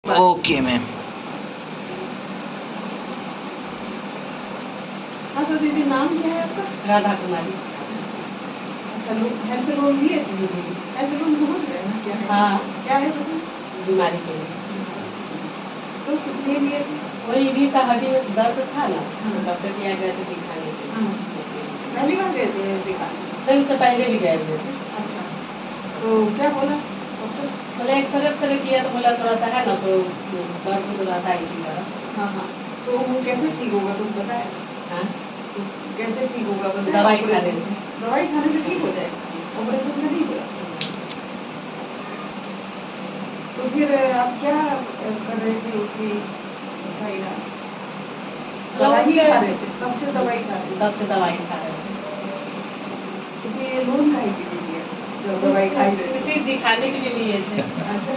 Okay ma'am. हाँ तो दीदी नाम क्या है आपका? राधा कुमारी। अच्छा हेल्थ लोन लिए थे? जी। हेल्थ लोन समझ रहे हैं ना क्या है? हाँ। क्या है बताइए? बीमारी के लिए। तो किस लिए लिए थे? वही रीढ़ का हड्डी में दर्द था ना, हाँ। तो डॉक्टर के यहाँ गए थे दिखाने के लिए। हाँ। उसके लिए। पहली बार गए थे दिखाने? नहीं, उससे पहले भी गए हुए थे। अच्छा तो क्या बोला डॉक्टर? बोले एक्सरे किया तो बोला थोड़ा सा है ना, सो दर्द तो रहता है इसी तरह। हाँ हाँ तो वो कैसे ठीक होगा कुछ बताया? हाँ, तो कैसे ठीक होगा बताया? दवाई खाने ऑपरेशन से। दवाई खाने से ठीक हो जाएगा, ऑपरेशन में नहीं होगा। तो फिर आप क्या कर रहे थे उसका इलाज? दवाई खा रहे थे? कब से दवाई खा रहे थे? तब से दवाई खा रहे थे। तो फिर ये लोन काहे के लिए लिया जब दवाई खाई रहे थे? इसी दिखाने के लिए लिए थे। अच्छा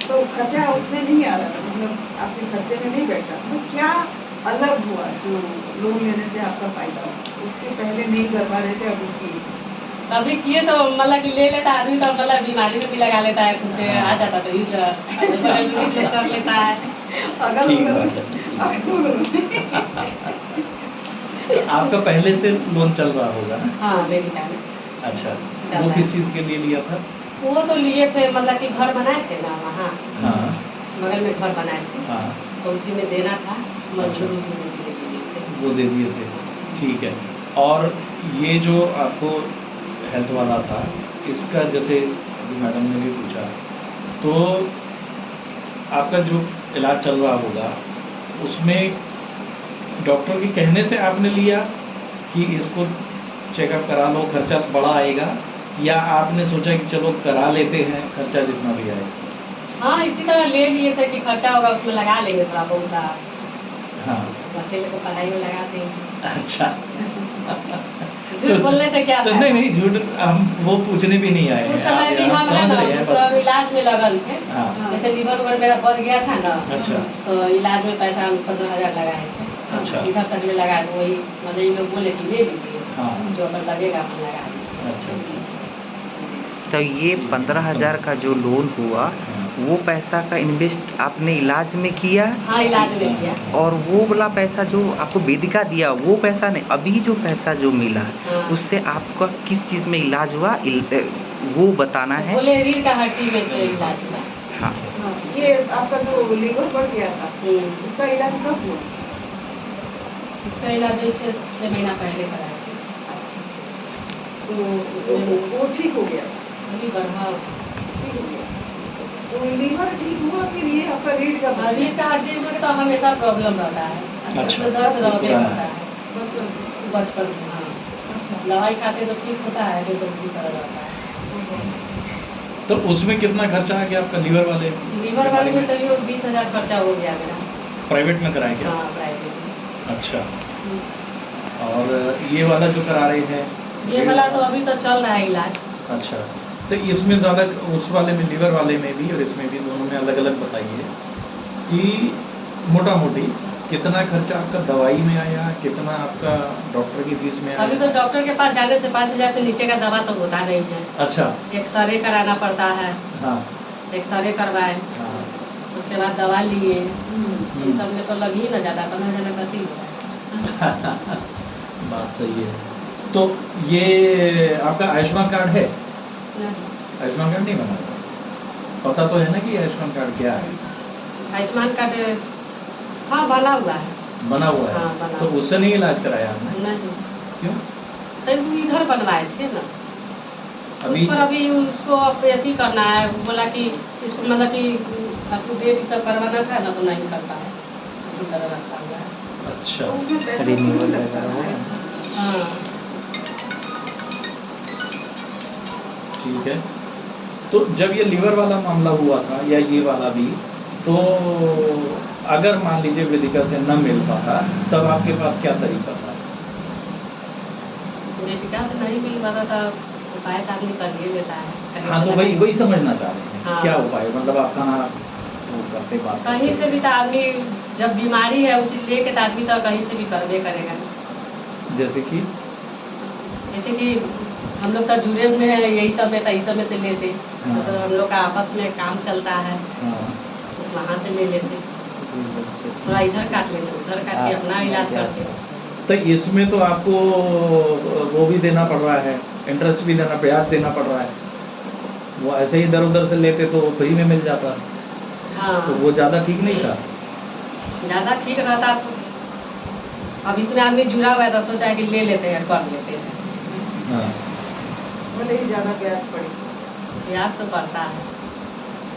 तो खर्चा उसमें नहीं आ रहा था, मतलब आपके खर्चे में नहीं बैठा, तो क्या अलग हुआ जो लोन लेने से आपका फायदा हुआ? उसके पहले नहीं कर पा रहे थे, अभी किए। अभी किए तो मतलब कि ले लेता आदमी तो मतलब बीमारी में भी लगा लेता है, कुछ आ जाता तो यूज अगल बगल में भी कर लेता है। अगल ठीक बगल बात है। अगल बगल तो आपका पहले से लोन चल रहा होगा ना? हाँ, अमेरिका में। अच्छा, चल वो रहा किस है। चीज़ के लिए लिया था? वो तो लिए थे, मतलब कि घर बनाए थे ना वहाँ, हाँ बगल में घर बनाए थे, हाँ, तो उसी में देना था, मजदूर अच्छा। उसी में से लेके दिए थे। वो दे दिए थे, ठीक है। और ये जो आपको हेल्थ वाला था, इसका जैसे अभी मैडम ने भी पूछा, तो आपका जो इलाज चल रहा होगा उसमें डॉक्टर के कहने से आपने लिया कि इसको चेकअप करा लो, खर्चा बड़ा आएगा, या आपने सोचा कि चलो करा लेते हैं, खर्चा जितना भी आए? हाँ, इसी तरह ले लिए थे कि खर्चा होगा उसमें लगा लेंगे थोड़ा बहुत, हाँ, बच्चे लोग को पढ़ाई में लगा देंगे। अच्छा। झूठ बोलने से क्या तो फायदा? नहीं झूठ हम वो पूछने भी नहीं आए उस हैं, समय भी आप हम है समझ ना, रहे हैं मतलब बस। इलाज में लगल थे। हाँ, जैसे लीवर उवर मेरा बढ़ गया था ना, अच्छा तो इलाज में पैसा हम 15,000 लगाए थे। अच्छा, इधर तक ले लगाए तो वही मतलब ये लोग बोले कि ले लीजिए, हाँ, जो अगर लगेगा अपन लगा लीजिए। अच्छा। तो ये 15,000 का जो लोन हुआ, हाँ, वो पैसा का इन्वेस्ट आपने इलाज में किया, हाँ, इलाज में किया। और वो वाला पैसा जो आपको वेदिका दिया वो पैसा नहीं, अभी जो पैसा जो मिला हाँ। उससे आपका किस चीज़ में इलाज हुआ वो बताना है। बोले रीढ़ का हड्डी में तो इलाज हुआ। हाँ, हाँ, ये आपका जो लीवर बढ़ गया था उसका इलाज कब हुआ? उसका इलाज 6 महीना पहले कराया था। तो वो ठीक हो गया? अभी बढ़ा ठीक हो गया। तो लीवर ठीक हुआ, फिर ये आपका रीढ़ का रीढ़ का हड्डी में तो हमेशा प्रॉब्लम रहता है, अच्छा। उसमें दर्द रहते हाँ। रहता है बचपन से? बचपन से। हाँ, अच्छा दवाई खाते तो ठीक होता है, फिर तो उसी तरह रहता है। तो उसमें कितना खर्चा आ गया आपका लीवर वाले? लीवर वाले में करीब 20,000 खर्चा हो गया मेरा। प्राइवेट में कराया क्या? हाँ, प्राइवेट में। अच्छा, और ये वाला जो करा रहे हैं? ये वाला तो अभी तो चल रहा है इलाज। अच्छा, तो इसमें ज़्यादा उस वाले में, लीवर वाले में भी और इसमें भी, दोनों में अलग अलग बताइए कि मोटा मोटी कितना खर्चा आपका दवाई में आया, कितना आपका डॉक्टर की फीस में आया? अभी तो डॉक्टर के पास जाने से 5,000 से नीचे का दवा तो होता नहीं है। अच्छा, एक्सरे कराना पड़ता है, हाँ एक्सरे करवाए, हाँ, उसके बाद दवा लिए, हम्म। इन सब में तो लग ही न जाता, 15,000 का ठीक होता है। बात सही है। तो ये आपका आयुष्मान कार्ड है? आयुष्मान कार्ड नहीं बना? पता तो है ना कि आयुष्मान कार्ड क्या है? आयुष्मान कार्ड हाँ बना हुआ है। बना हुआ है? हाँ, बना तो हुआ। उससे नहीं इलाज कराया आपने? नहीं, क्यों? तो इधर बनवाए थे ना, अभी उस पर अभी उसको अब अथी करना है, वो बोला कि इसको मतलब कि अप टू डेट सब करवाना था ना, तो नहीं करता है, उसी तरह रखा हुआ है। अच्छा, तो उसमें पैसा Renewal नहीं लगता वगैरह है। होगा। हाँ, ठीक है। तो जब ये लीवर वाला मामला हुआ था या ये वाला भी, तो अगर मान लीजिए वेदिका से न मिल पाता, तब आपके पास क्या तरीका था? वेदिका से नहीं मिल पाता था, उपाय तो आदमी कर ही लेता है। कहीं हाँ, से तो ना वही समझना चाह रहे हैं, हाँ। क्या उपाय, मतलब आप कहाँ वो करते बात कहीं करते? से भी तो आदमी, जब बीमारी है वो चीज़ लेके तो आदमी तो कहीं से भी करबे करेगा। जैसे कि जैसे कि हम लोग तो जुड़े हुए हैं यही सब में, तो इस सब में से लेते। हाँ। तो हम लोग का आपस में काम चलता है, हाँ। तो वहाँ से ले लेते, थोड़ा इधर काट लेते, उधर काट के अपना इलाज करते। तो इसमें तो आपको वो भी देना पड़ रहा है, इंटरेस्ट भी देना, ब्याज देना पड़ रहा है। वो ऐसे ही इधर उधर से लेते तो फ्री में मिल जाता, हाँ, तो वो ज़्यादा ठीक नहीं था। ज़्यादा ठीक रहता तो अब इसमें आदमी जुड़ा हुआ है तो सोचा है कि ले लेते हैं, कर लेते हैं। हाँ। भले ही ज्यादा ब्याज पड़े, ब्याज तो पड़ता है।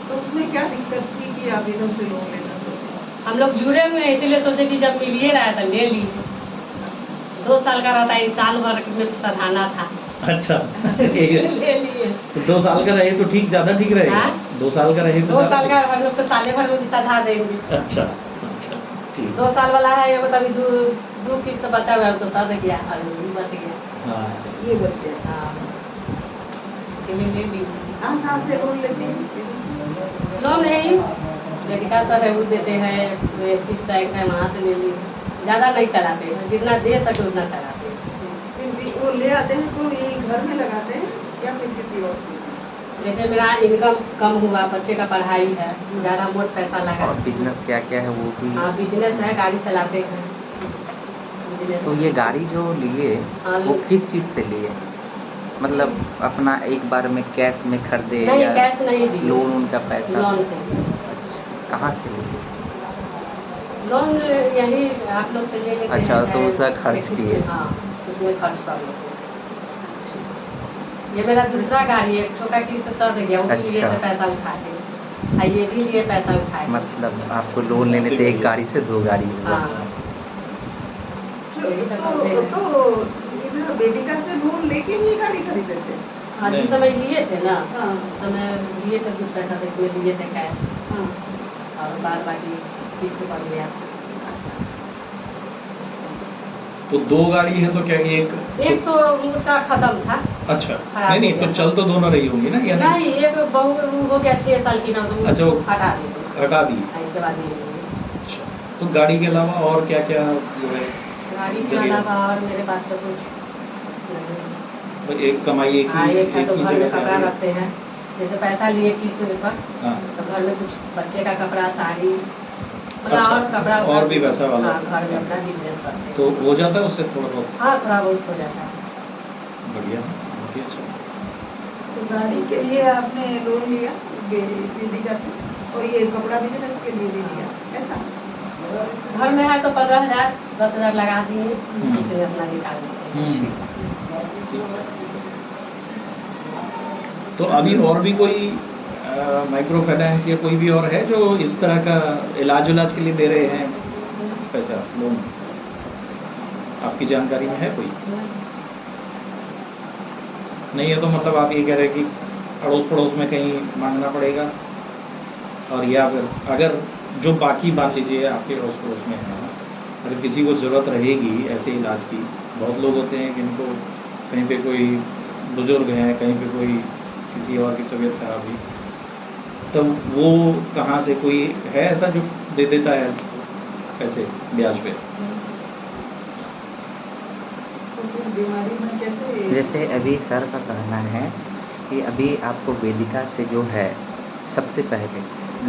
तो उसमें क्या दिक्कत थी कि आप इधर से लोन लेना सोचे? हम लोग जुड़े हुए हैं इसीलिए सोचे कि जब मिल ही रहा है तो ले लिए। 2 साल का रहता है, इस साल भर में सधाना था। अच्छा। इसलिए ले लिए। तो 2 साल का रहे तो ठीक, ज़्यादा ठीक रहेगा। हाँ? 2 साल का रहे तो 2 ज़्यादा साल का ठीक। हम लोग तो साले भर में भी सधा देंगे। अच्छा, अच्छा, ठीक। 2 साल वाला है, ये मतलब दो किस्त बचा हुआ है, तो सध गया और ये बच गया। हाँ। ये बच गया। हाँ, इसीलिए ले ली। कहाँ से लोन लेते हैं? लोन है वेदिका सर है वो देते हैं, एक्सिस बैंक है वहाँ से ले ली। ज़्यादा नहीं चलाते हैं, जितना दे सके उतना चलाते हैं। फिर भी वो ले आते हैं तो ये घर में लगाते हैं या फिर किसी और चीज़ में? जैसे मेरा इनकम कम हुआ, बच्चे का पढ़ाई है, ज़्यादा मोट पैसा लगा। और बिजनेस क्या क्या है वो भी। हाँ, बिजनेस है, गाड़ी चलाते हैं। बिजनेस तो ये गाड़ी जो लिए हाँ, वो किस चीज़ से लिए? मतलब अपना एक बार में कैश में खरीदे नहीं, या कैश नहीं दिए। लोन उनका पैसा लोन से? से। अच्छा, कहाँ से लिए? लोन यही आप लोग से ले लेते अच्छा, हैं, तो चाहे उसका खर्च किसी किए। से, हाँ, उसमें खर्च कर लेते हैं। ये मेरा दूसरा गाड़ी है, छोटा किस्त सध गया, वो भी लिए अच्छा। थे पैसा उठा के, ये भी लिए पैसा उठा के। मतलब आपको लोन लेने से एक गाड़ी से 2 गाड़ी हुआ। हाँ, तो इधर वेदिका से लोन लेके ही गाड़ी खरीदे थे? हाँ, जिस समय लिए थे ना, हाँ। उस समय लिए थे कुछ पैसा, तो इसमें लिए थे कैश, हाँ। और बाद बाकी किस्त पर लिया। तो 2 गाड़ी है तो क्या एक तो उसका खत्म था। अच्छा, खराब नहीं हो तो गया। चल तो दोनों रही होंगी ना, या नहीं? नहीं, एक बहू हो गया 6 साल की ना, तो अच्छा, वो वो हटा दी। हटा दी। इसके बाद ये लिए। अच्छा, तो गाड़ी के अलावा और क्या क्या जो है? गाड़ी के जगह- अलावा और मेरे पास तो कुछ नहीं। तो एक कमाई एक हाँ, ही एक है तो ही घर जगह में से आ कपड़ा रही है? रखते हैं, जैसे पैसा लिए किस्त पर, हाँ। तो घर में कुछ बच्चे का कपड़ा, साड़ी, मतलब अच्छा, और कपड़ा और भी पैसा वाला। हाँ, घर में अपना बिजनेस करते हैं। तो हो जाता है उससे थोड़ा बहुत? हाँ, थोड़ा बहुत हो जाता है। बढ़िया, बहुत ही अच्छा। तो गाड़ी के लिए आपने लोन लिया वेदिका से, और ये कपड़ा बिजनेस के लिए भी लिया, ऐसा? घर में है तो 15,000 10,000 लगा दिए, हम्म। इसमें अपना निकाल लेते हैं। तो अभी और भी कोई माइक्रो फाइनेंस या कोई भी और है जो इस तरह का इलाज के लिए दे रहे हैं पैसा, लोन? आपकी जानकारी में है कोई? नहीं है तो मतलब आप ये कह रहे हैं कि अड़ोस पड़ोस में कहीं मांगना पड़ेगा, और या फिर अगर जो बाकी मान लीजिए आपके अड़ोस पड़ोस में है, अगर किसी को ज़रूरत रहेगी ऐसे इलाज की, बहुत लोग होते हैं कि इनको कहीं पे कोई बुजुर्ग हैं, कहीं पे कोई किसी और की तबीयत खराब हुई, तो वो कहाँ से कोई है ऐसा जो दे देता है पैसे ब्याज पे? तो फिर बीमारी में कैसे? जैसे अभी सर का कहना है कि अभी आपको वेदिका से जो है सबसे पहले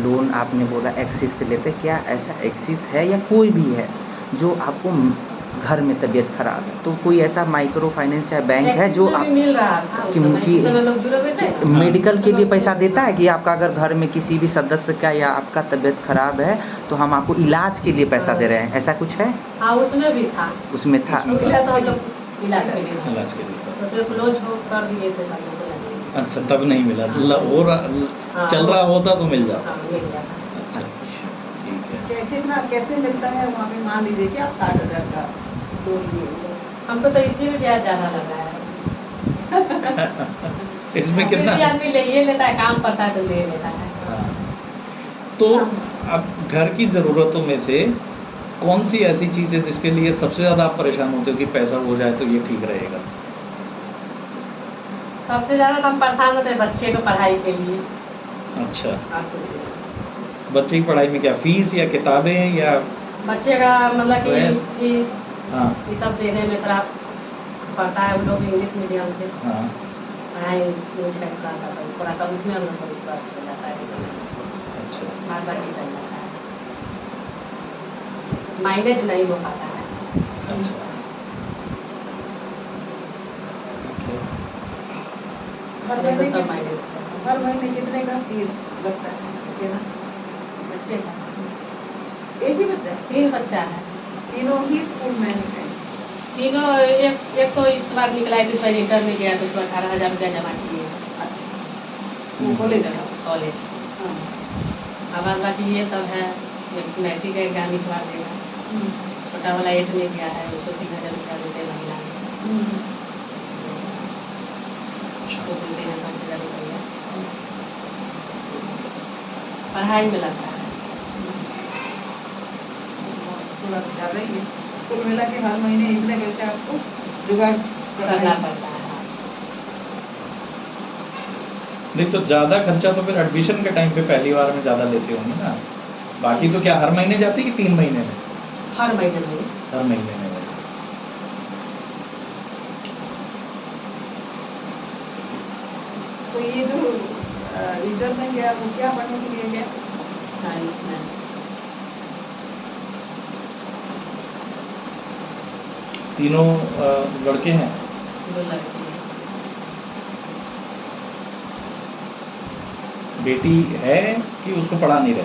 लोन आपने बोला एक्सिस से लेते, क्या ऐसा एक्सिस है या कोई भी है जो आपको घर में तबीयत खराब है तो कोई ऐसा माइक्रो फाइनेंस या बैंक है जो एक्सिस में भी मिल रहा था उस समय, जिस समय लोग जुड़े हुए थे ना। मेडिकल के लिए पैसा हाँ। देता है कि आपका अगर घर में किसी भी सदस्य का या आपका तबीयत खराब है तो हम आपको इलाज के लिए पैसा दे रहे हैं, ऐसा कुछ है? हाँ, उसमें भी था। उसमें था। उसमें उसमें तो हम लोग इलाज के लिए था। इलाज के लिए था। उसमें क्लोज हो कर दिए थे हम लोग को। अच्छा, तब नहीं मिला, हाँ। चल रहा होता तो मिल जाता। हाँ, मिल गया था। अच्छा, ठीक है। कितना कैसे मिलता है वहाँ पे? मान लीजिए कि आप 60,000 का लोन लिए, हमको तो इसी में ब्याज ज़्यादा लगा है। इसमें कितना? फिर भी आदमी ले ही लेता है, काम पड़ता है तो ले लेता है। हाँ। तो अब घर की ज़रूरतों में से कौन सी ऐसी चीज़ है जिसके लिए सबसे ज़्यादा आप परेशान होते हो कि पैसा हो जाए तो ये ठीक रहेगा? सबसे ज़्यादा तो हम परेशान होते हैं बच्चे को पढ़ाई के लिए। अच्छा, और कुछ नहीं। बच्चे की पढ़ाई में क्या फीस या किताबें या? बच्चे का मतलब ड्रेस? कि हाँ। ये सब देने में थोड़ा पढ़ता है वो लोग इंग्लिश मीडियम से, हाँ पढ़ाई कुछ है थोड़ा सा उसमें हम लोग को इंटरेस्ट हो जाता है, अच्छा बार बार ही चल जाता है, माइलेज नहीं हो पाता है। अच्छा ठीक है। हर नहीं महीने तो सब माइलेज होता है। हर महीने कितने का फीस लगता है देना? बच्चे का एक ही बच्चा? 3 बच्चा है, तीनों ही स्कूल में है? तीनों एक तो इस बार निकला है तो इस बार इंटर में गया तो उसको 18,000 रुपया जमा किए अच्छा, वो कॉलेज का? कॉलेज। हाँ। अब बाद बाकी ये सब है, एक मैट्रिक का एग्जाम इस बार देगा, छोटा वाला 8 में गया है, उसको 3,000 रुपया देते महीना में, उसको देते हैं 5,000 रुपया पढ़ाई में लगता है। थोड़ा ज़्यादा ही है। कुल मिला के हर महीने इतने पैसे आपको जुगाड़ करना पड़ता है। नहीं तो ज़्यादा खर्चा तो फिर एडमिशन के टाइम पे पहली बार में ज़्यादा लेते होंगे ना, बाकी तो क्या हर महीने जाती कि 3 महीने में? हर महीने में हर महीने में। तो ये जो इंटर में गया वो क्या पढ़ने के लिए गया? साइंस में तीनों लड़के हैं? 2 लड़की है, बेटी है कि उसको पढ़ा नहीं रहे?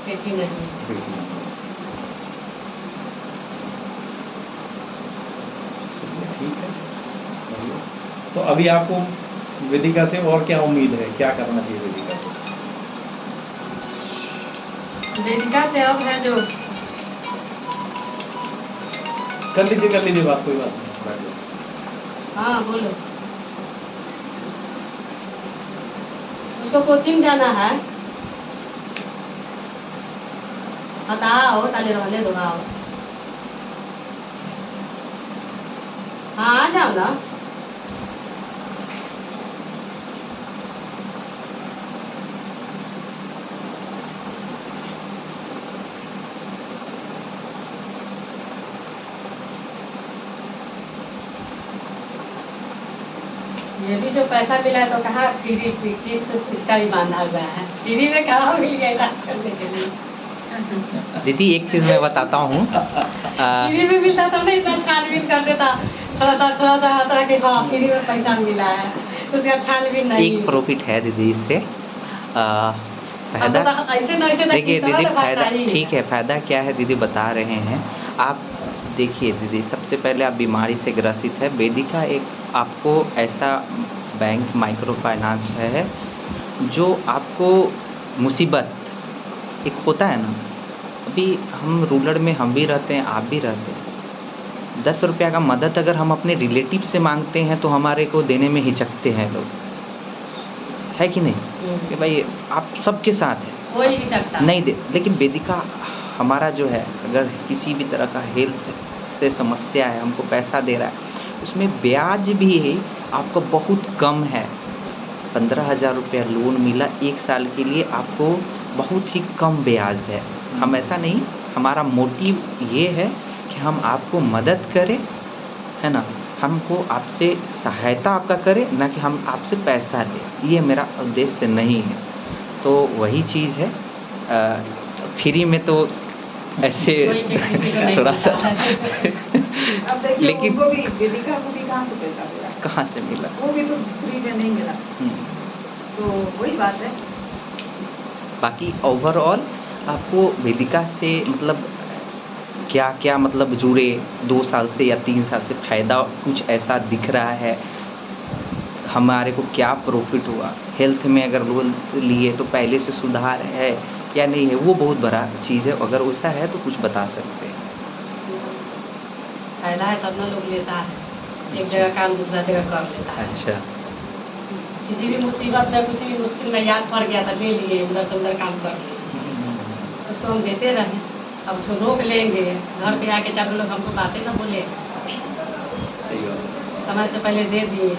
बेटी नहीं। बेटी नहीं। चलिए ठीक है, बढ़िया। तो अभी आपको वेदिका से और क्या उम्मीद है, क्या करना चाहिए वेदिका से? वेदिका से अब है जो कर लीजिए बात, कोई बात नहीं, बैठ जाओ। हाँ बोलो, उसको कोचिंग जाना है, बताओ ताले रहने दो, आओ हाँ आ जाओ ना। ये भी जो पैसा मिला है तो कहाँ फ्री किस्त इसका भी बांधा हुआ है, फ्री में कहाँ मिल गया इलाज करने के लिए। दीदी एक चीज़ मैं बताता हूँ, फ्री में मिलता तो नहीं इतना छानबीन कर देता, थोड़ा सा होता है कि हाँ फ्री में पैसा मिला है, उसका छानबीन नहीं। एक प्रॉफिट है दीदी इससे, फायदा तो ऐसे नहीं से देखिए दीदी, फायदा ही ठीक है, फायदा क्या है दीदी बता रहे हैं आप। देखिए दीदी, सबसे पहले आप बीमारी से ग्रसित है, वेदिका एक आपको ऐसा बैंक माइक्रो फाइनेंस है जो आपको मुसीबत एक होता है ना, अभी हम रूरल में हम भी रहते हैं, आप भी रहते हैं, 10 रुपया का मदद अगर हम अपने रिलेटिव से मांगते हैं तो हमारे को देने में हिचकते हैं लोग, है कि नहीं, कि भाई आप सबके साथ है, कोई नहीं सकता नहीं दे। लेकिन वेदिका हमारा जो है, अगर किसी भी तरह का हेल्थ से समस्या है, हमको पैसा दे रहा है, उसमें ब्याज भी आपको बहुत कम है। 15,000 रुपया लोन मिला 1 साल के लिए, आपको बहुत ही कम ब्याज है। हम ऐसा नहीं, हमारा मोटिव ये है कि हम आपको मदद करें, है ना, हमको आपसे सहायता आपका करें, ना कि हम आपसे पैसा लें, ये मेरा उद्देश्य नहीं है। तो वही चीज़ है, फ्री में तो ऐसे कोई किसी को नहीं थोड़ा सा मिलता है। अब देखिए लेकिन उनको भी वेदिका को भी कहाँ से पैसा मिला? कहाँ से मिला? वो भी तो फ्री में नहीं मिला, तो वही बात है। बाकी ओवरऑल आपको वेदिका से मतलब क्या क्या मतलब जुड़े 2 साल से या 3 साल से फ़ायदा कुछ ऐसा दिख रहा है, हमारे को क्या प्रॉफिट हुआ, हेल्थ में अगर लोन लिए तो पहले से सुधार है या नहीं है, वो बहुत बड़ा चीज़ है। अगर वैसा है तो कुछ बता सकते हैं। फायदा है तब ना लोग लेता है, एक जगह काम दूसरा जगह कर लेता है। अच्छा, किसी भी मुसीबत में किसी भी मुश्किल में याद पड़ गया था, ले लिए, उधर से उधर काम कर लिए, उसको हम देते रहे। अब उसको रोक लेंगे, घर पे आके 4 लोग हमको बातें ना बोले, सही बात है। समय से पहले दे दिए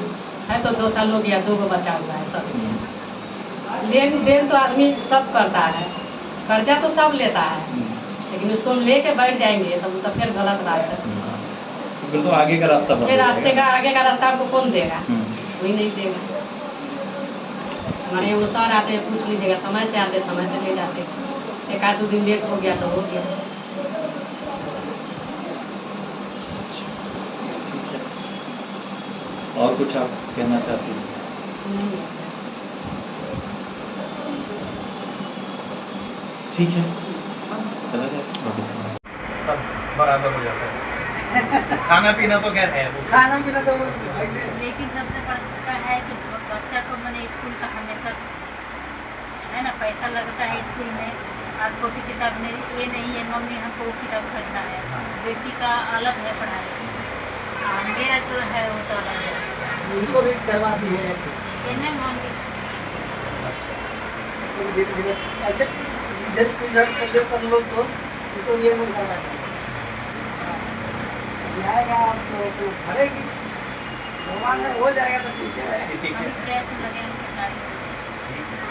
है तो 2 साल हो गया, 2 गो बचा हुआ है सब। लेन देन तो आदमी सब करता है, कर्जा तो सब लेता है, लेकिन उसको हम लेके बैठ जाएंगे तब तो फिर गलत बात है। फिर तो आगे का रास्ता बंद फिर हो रास्ते जाएगा। का आगे का रास्ता आपको कौन देगा? हम्म। कोई नहीं देगा। हमारे वो सर आते हैं, पूछ लीजिएगा, समय से आते, समय से ले जाते। एक आध 2 दिन लेट हो गया तो हो गया। ठीक है। और कुछ आप कहना चाहती हैं? नहीं। ठीक है, चला जाए। सब बराबर हो जाता है। खाना पीना तो खैर है वो। खाना पीना तो सबसे ज़रूरी है। लेकिन सबसे बड़ा है कि बच्चा को मैंने स्कूल का हमेशा है ना पैसा लगता है स्कूल में। आप कॉपी किताब में ये नहीं है मम्मी हमको वो किताब खरीदना है। हाँ। बेटी का अलग है पढ़ाई, मेरा जो है वो तो अलग है। इनको भी करवा दी है ऐसे। ये नहीं मम्मी अच्छा। तो धीरे धीरे ऐसे इधर कर लो तो इनको ये नहीं करना चाहिए। जाएगा आप तो भरेगी, भगवान है हो जाएगा तो ठीक है। ठीक अभी है। प्रेस में लगे हैं सरकारी। ठीक है।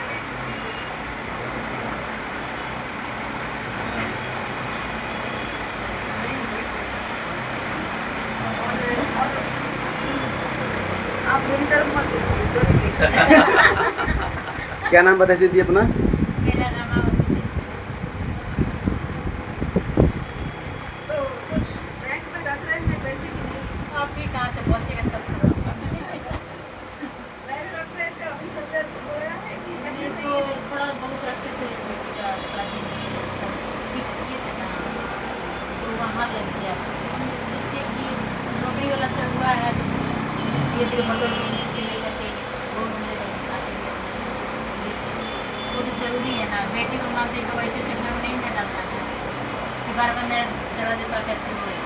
आप मेरी तरफ मत देखिए, इधर ही देखिए। क्या नाम बताई दीदी अपना? मेरा रामावती है। तो कुछ बैंक में रख रहे हैं पैसे कि नहीं? आप भी कहाँ से पहुँचेगा तब तो पहले रख रहे थे, अभी बचत हो रहा है कि पहले से इसको ही? थोड़ा बहुत रखते थे बेटी का शादी में सब फिक्स किए थे ना, तो वहाँ लग गया। हम सोचे कि नौकरी वाला से हुआ है तो ये तो मतलब लेकर के वो मिलेगा शादी में। वो तो जरूरी है ना, बेटी को मानते तो वैसे से घर में नहीं ना डालना है कि बार बार मेरा दरवाजे पर करते हुए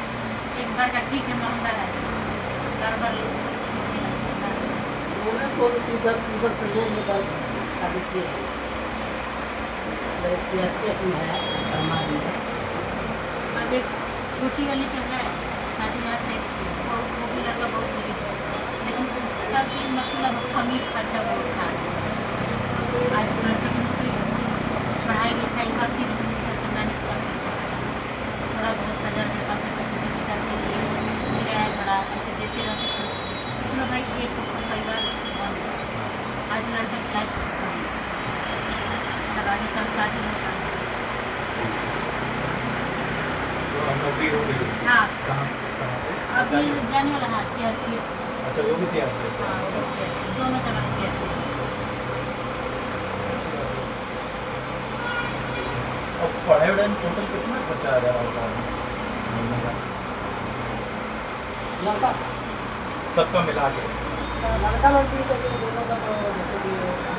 एक बार का ठीक है महंगा है, बार बार नहीं लगता है। उन्होंने तो उधर से लोन लेकर शादी की है। CRPF में है हमारे में। अब एक छोटी वाली तो है शादी यहाँ से वो भी लड़का बहुत गरीब है, लेकिन उसका भी मतलब हम ही खर्चा वो उठा रहे हैं। आज लड़के की नौकरी होती है, पढ़ाई लिखाई हर चीज़ में खर्चा मैनेज करते हैं। थोड़ा बहुत 1000 500 किताब के लिए किराया भाड़ा ऐसे देते रहते थे उसको। चलो भाई एक उसका परिवार बन गया। आज लड़का की लाइफ अगले साल शादी होगा। तो अब नौकरी हो गई उसकी? हाँ कहाँ कहाँ पे? अभी जाने वाला है CRPF। अच्छा, वो भी CRPF है। हाँ वो CRPF दोनों तरफ CRPF। और पढ़ाई वढ़ाई में टोटल कितना खर्चा आ जा रहा होता है महीने का? लड़का सबका मिला के? लड़का लड़की का जो दोनों का तो जैसे कि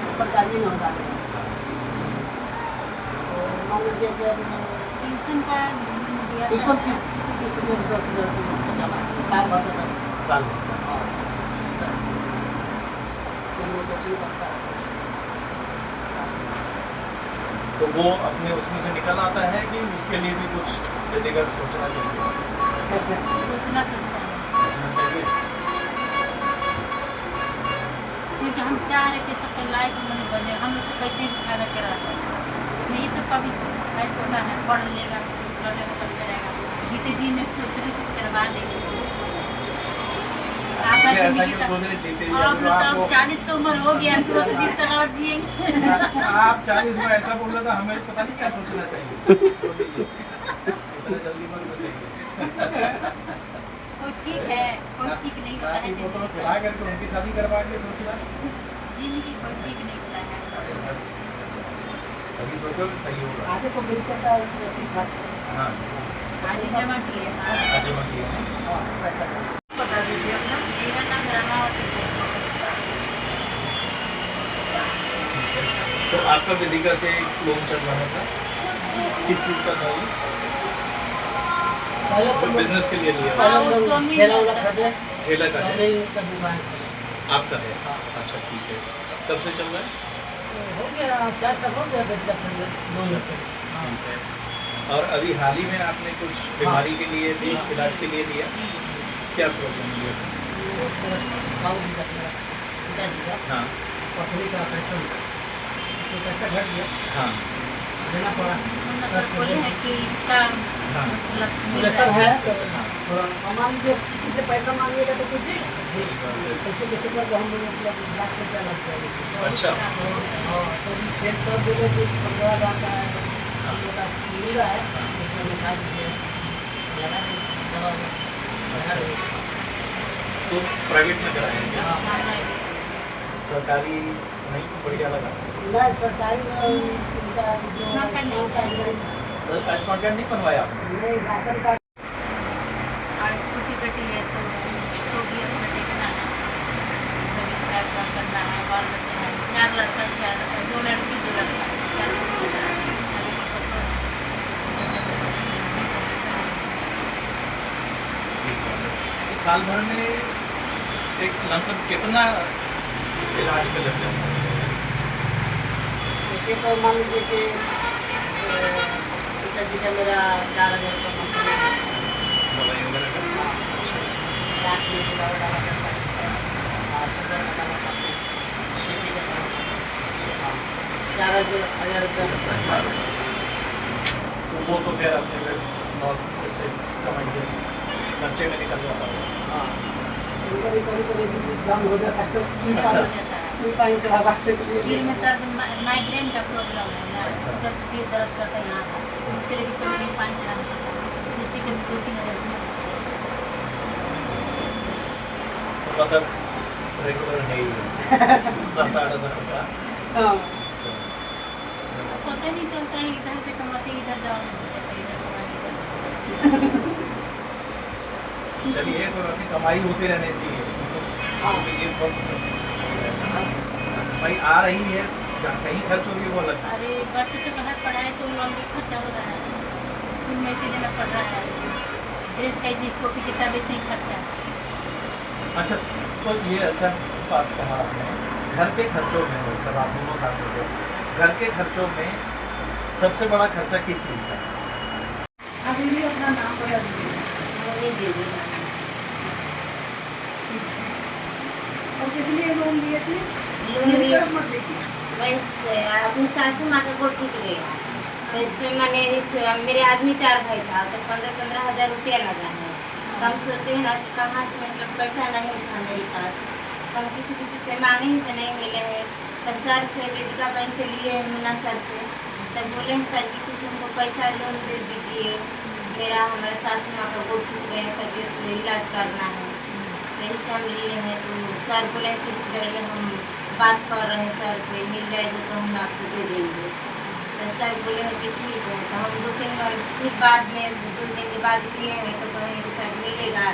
तो सरकारी में होता है। तो मान लीजिए कि अभी ट्यूशन का दिया था। ट्यूशन फीस में 10,000 रुपये जमा है। साल भर का 10 साल भर का? हाँ 10 वो कोचिंग करता है। तो वो अपने उसमें से निकल आता है कि उसके लिए भी कुछ व्यक्तिगत सोचना चाहिए? सोचना तो चाहिए, क्योंकि हम चाह रहे कि सबका लाइफ में बने। हम लोग तो कैसे फायदा कर रहा है नहीं, ये सब का भी है छोटा है, पढ़ लेगा कुछ कर लेगा कल चलेगा। जीते जी में सोच रहे कुछ करवा देंगे। आपका ऐसा जिंदगी क्यों का सोच रहे जीते जी? आप लोग तो आपको- अब 40 का उम्र हो गया तो 20 साल और जिएंगे। आप 40 में ऐसा बोल रहे तो हमें पता नहीं क्या सोचना चाहिए। इतना जल्दी मत सोचिए। कोई ठीक है कोई ठीक नहीं होता है वो तो जिंदगी खिला का। करके उनकी शादी करवा के सोचना। जिंदगी कोई ठीक नहीं होता है। अरे सर, सही सोचो सही होगा। आगे तो मिलते का ठीक ठाक से। हाँ, आज जमा किए हाँ। आज जमा किए हैं। हाँ पैसा का। बता दीजिए अपना। मेरा नाम रामावती है। ठीक है। तो आपका वेदिका से लोन चल रहा था, जी किस चीज़ का था ये? पहले तो बिजनेस के लिए लिया? हाँ, वो चाउमीन ठेला का वाला था। खरीदे। ठेला का है? चाउमीन का दुकान है। आपका है? अच्छा ठीक है। कब से चल रहा है? तो हो गया 4 साल हो गया बेटा चल रहा लोन लेके। हाँ। ठीक है। और अभी हाल ही में आपने कुछ बीमारी के लिए भी जी, इलाज जी। के लिए लिया? जी क्या प्रॉब्लम हुई? वो बाबूजी का मेरा पिताजी का हाँ पथरी का ऑपरेशन था। उसमें पैसा घट गया। हाँ। देना पड़ा। सर बोले हैं कि इसका हाँ मतलब मिल प्रेशर रहा है है। सर, थोड़ा मान लीजिए किसी से पैसा मांगिएगा तो कुछ देगा, कैसे कैसे करके हम लोग मतलब लाख रुपया लग जाएगा। अच्छा हाँ, तो फिर सर बोले कि 15,000 का हम लोग का मिल रहा है, तो सर ने कहा कि इसमें लगा देंगे दवा में, लगा देंगे। तो प्राइवेट में कराएंगे क्या? हाँ, सरकारी नहीं बढ़िया लगा? नहीं सरकारी में उनका जो स्मार्ट कार्ड नहीं स्मार्ट कार्ड स्मार्ट कार्ड नहीं बनवाया आपने? नहीं, राशन कार्ड और छोटी बेटी है तो उसको भी अपना देखना है, कभी खराब काम करना है, बाल बच्चे हैं, 4 लड़का 2 लड़की 2 लड़का 4 लड़की है। अभी उनको तो ठीक है। तो साल भर में एक लमसम कितना इलाज में लग जाता है? ऐसे तो मान लीजिए कि पिताजी का मेरा 4,000 रुपये मंथली दवाई वगैरह का? रात में भी दवा डाला करता है और सुबह में डाला करता है, सीटी का काम 4,000 रुपये। तो वो तो फिर अपने नॉर्थ से कमाई से खर्चे में निकल जाता है। हाँ, उनका भी कभी कभी दम हो जाता है तो अच्छा। हो जाता है। सुई पानी चढ़ा बांटने के लिए सिर में दर्द, माइग्रेन का प्रॉब्लम है ना, जब सिर दर्द करता है यहाँ पर, उसके लिए भी कभी कभी पानी चढ़ाना पड़ता है। सोचिए कि 2-3 हज़ार से तो मतलब रेगुलर है ही 7-8 हज़ार का। हाँ, पता नहीं चलता है, इधर से कमाते इधर दवा में हो जाता है, इधर कमाते इधर। चलिए तो अपनी कमाई होती रहनी चाहिए। हाँ। तो ये बहुत भाई आ रही है, जहाँ कहीं खर्च हो रही है वो अलग है। अरे बच्चे से बाहर पढ़ाए तो उनका खर्चा हो रहा है, स्कूल में ऐसे देना पड़ रहा है, ड्रेस का ऐसी कॉपी किताब ऐसे ही खर्चा है। अच्छा तो ये अच्छा बात कहा आपने, घर के खर्चों में सब आप दोनों साथ हो गए, घर के खर्चों में सबसे बड़ा खर्चा किस चीज़ का है? अभी भी अपना नाम बता दीजिए। और किस लिए लोन लिए थे? लोन लिए तरफ मत देखिए। वैसे अपनी सासू माँ का गोड़ टूट गया, तो इस पे मैंने मेरे आदमी 4 भाई था, तो 15-15 हज़ार रुपया लगा है। तो हम सोचे हैं ना कि कहाँ से मतलब पैसा नहीं था मेरे पास, तो हम किसी से मांगे ही तो नहीं मिले हैं। तो सर से वेदिका बैंक से लिए हैं, मुन्ना सर से, तब बोले हैं सर कि कुछ हमको पैसा लोन दे दीजिए, मेरा हमारे सासू माँ का गोड़ टूट गया है, तबीयत इलाज करना है, तो यही से हम लिए हैं। तो सर बोले कि रुक जाइए, हम बात कर रहे हैं सर से, मिल जाएगी तो हम आपको दे देंगे। तो सर बोले हैं कि ठीक है। तो हम 2-3 बार फिर बाद में 2 दिन के बाद किए हैं, तो कहें कि सर मिलेगा,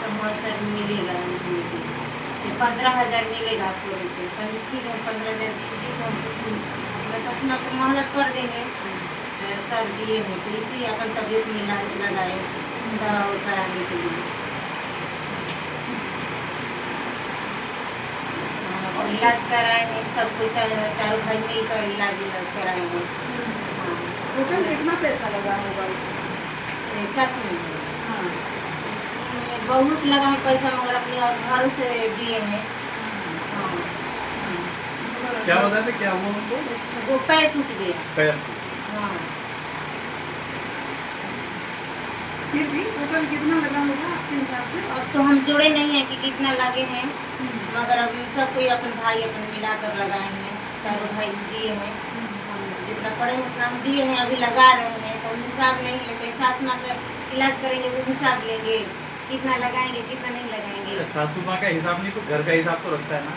तो हाँ सर मिलेगा, फिर 15,000 मिलेगा आपको रुपये। कहीं ठीक है 15,000 दीजिए, तो हम कुछ ससुना को मोहलत कर देंगे। तो सर दिए हैं, तो इसी अपन तबीयत में इलाज लगाए दवा कराने के लिए। और इलाज कराए हैं, सब कुछ चारों भाई मिलकर इलाज कराए हैं। हाँ, टोटल कितना पैसा लगा होगा उसमें? तो सच में हाँ। बहुत लगा है पैसा, मगर अपने और घर से दिए हैं। हाँ, क्या बता थे, क्या हुआ उनको? वो पैर टूट गया। पैर। हाँ, फिर भी टोटल कितना लगा होगा आपके हिसाब से? अब तो हम जोड़े नहीं हैं कि कितना लगे हैं, मगर अब सब कोई अपन भाई अपन मिलाकर लगाए हैं, चारों भाई दिए हैं। हम जितना पड़े हैं उतना हम दिए हैं, अभी लगा रहे हैं, तो हम हिसाब नहीं लेते। सास माँ का इलाज करेंगे तो हिसाब लेंगे, कितना लगाएंगे कितना नहीं लगाएंगे। सासू माँ का हिसाब नहीं, तो घर का हिसाब तो रखता है ना।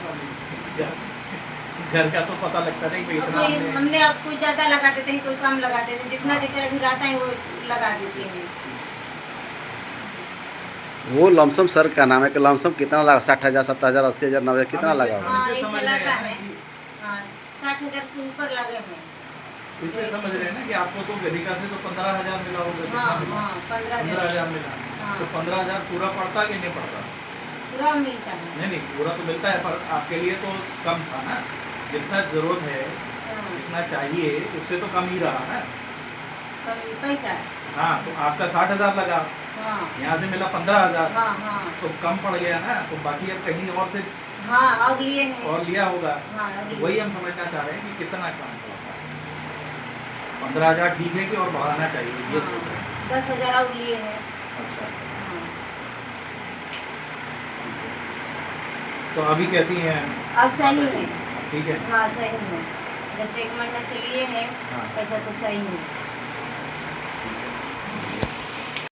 घर का तो पता लगता नहीं कि और इतना कोई हमने- हमने अब कोई ज़्यादा लगा देते हैं, कोई कम लगा देते हैं, जितना देकर अभी रहता है वो लगा देते हैं। वो लमसम सर का नाम है कि लमसम कितना लगा? 60,000, 70,000, 80,000, 90,000 कितना हम इसे- लगा होगा? हाँ, हम इसे ऐसे समझ लगा रहे है। हैं हाँ, 60,000 से ऊपर लगे हैं। इसलिए समझ रहे हैं ना कि आपको तो वेदिका से तो 15,000 मिला होगा। कितना हाँ मिला? हाँ, 15,000 15,000 मिला। हाँ। तो 15,000 पूरा पड़ता कि नहीं पड़ता? पूरा मिलता है। नहीं नहीं, पूरा तो मिलता है, पर आपके लिए तो कम था ना, जितना जरूरत है, हाँ, जितना चाहिए उससे तो कम ही रहा ना। कम पैसा। हाँ, तो आपका 60,000 लगा, हाँ यहाँ से मिला 15,000, हाँ हाँ तो कम पड़ गया ना। तो बाकी अब कहीं और से हाँ, अब लिए हैं। और लिया होगा। हाँ, अब लिए। वही हम समझना चाह रहे हैं कि कितना काम पड़ता है। 15,000 ठीक है कि और बढ़ाना चाहिए ये हाँ। सोच रहे हैं? 10,000 और लिए हैं। अच्छा, हाँ। तो अभी कैसी हैं? अब सही है। ठीक है। हाँ सही है। जब से 1 महीने से लिए हैं हाँ। पैसा तो सही है।